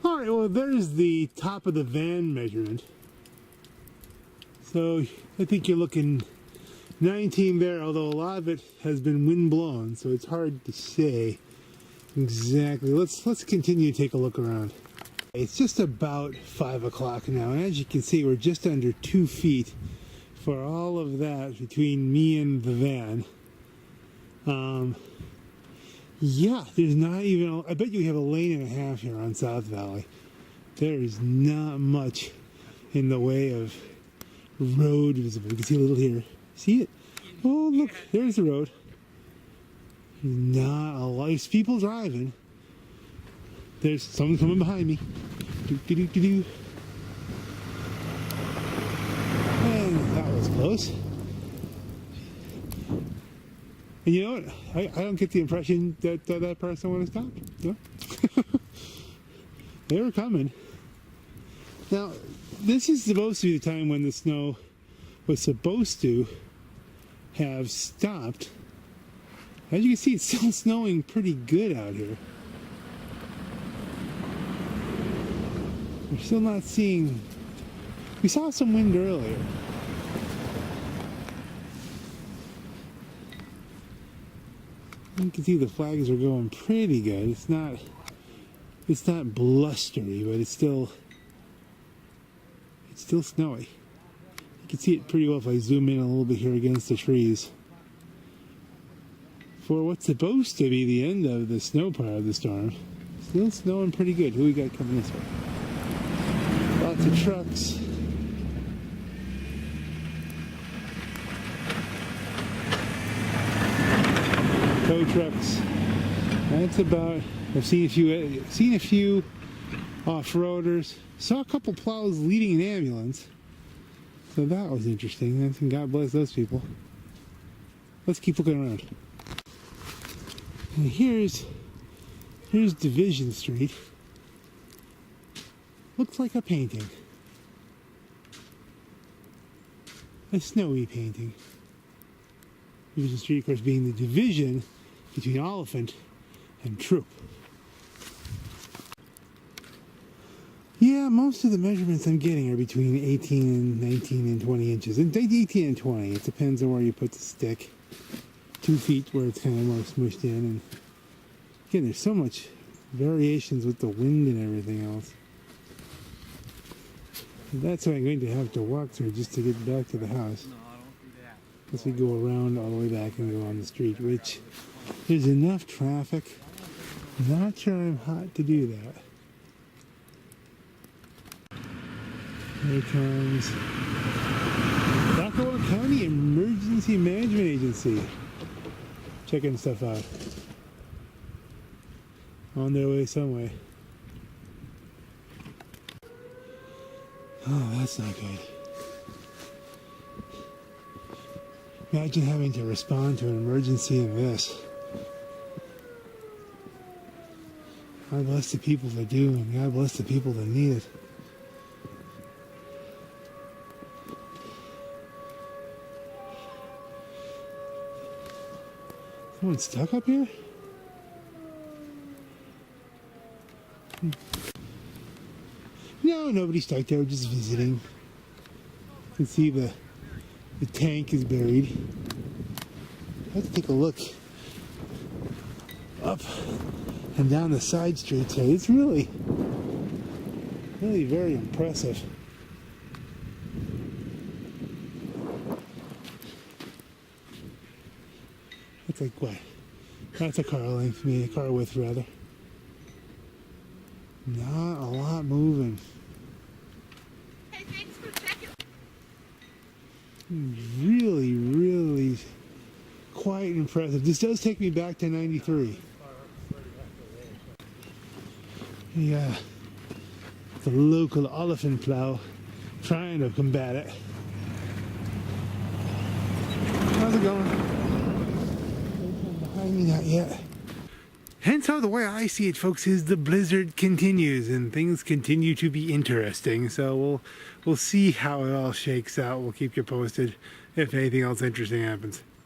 Alright, well there's the top of the van measurement. So I think you're looking 19 there, although a lot of it has been wind blown, so it's hard to say exactly. Let's continue to take a look around. It's just about 5 o'clock now, and as you can see, we're just under 2 feet for all of that between me and the van. Yeah, there's not even, I bet you have a lane and a half here on South Valley. There is not much in the way of road visible. You can see a little here. See it? Oh, look, there's the road. Not a lot. There's people driving. There's someone coming behind me. Do. And that was close. And you know what? I don't get the impression that that person would have stopped. No? They were coming. Now, this is supposed to be the time when the snow was supposed to have stopped. As you can see, it's still snowing pretty good out here. We're still not seeing... We saw some wind earlier. You can see the flags are going pretty good. It's not blustery, but it's still snowy. You can see it pretty well if I zoom in a little bit here against the trees. For what's supposed to be the end of the snow part of the storm, still snowing pretty good. Who we got coming this way? Lots of trucks. Tow trucks. That's about. I've seen a few off-roaders. Saw a couple plows leading an ambulance. So that was interesting. And God bless those people. Let's keep looking around. And here's Division Street. Looks like a painting. A snowy painting. Division Street, of course, being the division between Oliphant and Troop. Yeah, most of the measurements I'm getting are between 18 and 19 and 20 inches. And 18 and 20, it depends on where you put the stick. 2 feet where it's kind of more smushed in. And again, there's so much variations with the wind and everything else. That's what I'm going to have to walk through just to get back to the house. No, I don't do that. Unless we go around all the way back and go on the street, which there's enough traffic. Not sure I'm hot to do that. Here comes Rockaway County Emergency Management Agency. Checking stuff out. On their way some way. Oh, that's not good. Imagine having to respond to an emergency in this. God bless the people that do, and God bless the people that need it. Someone stuck up here? No, nobody's stuck there, just visiting. You can see the tank is buried. I have to take a look up and down the side streets here. It's really very impressive. That's like what? That's a car length, a car width rather. Not a lot moving. Hey, thanks for checking. Really quite impressive. This does take me back to 93. Yeah, the local Oliphant plow trying to combat it. How's it going? Behind me, not yet. And so the way I see it, folks, is the blizzard continues and things continue to be interesting. So we'll see how it all shakes out. We'll keep you posted if anything else interesting happens.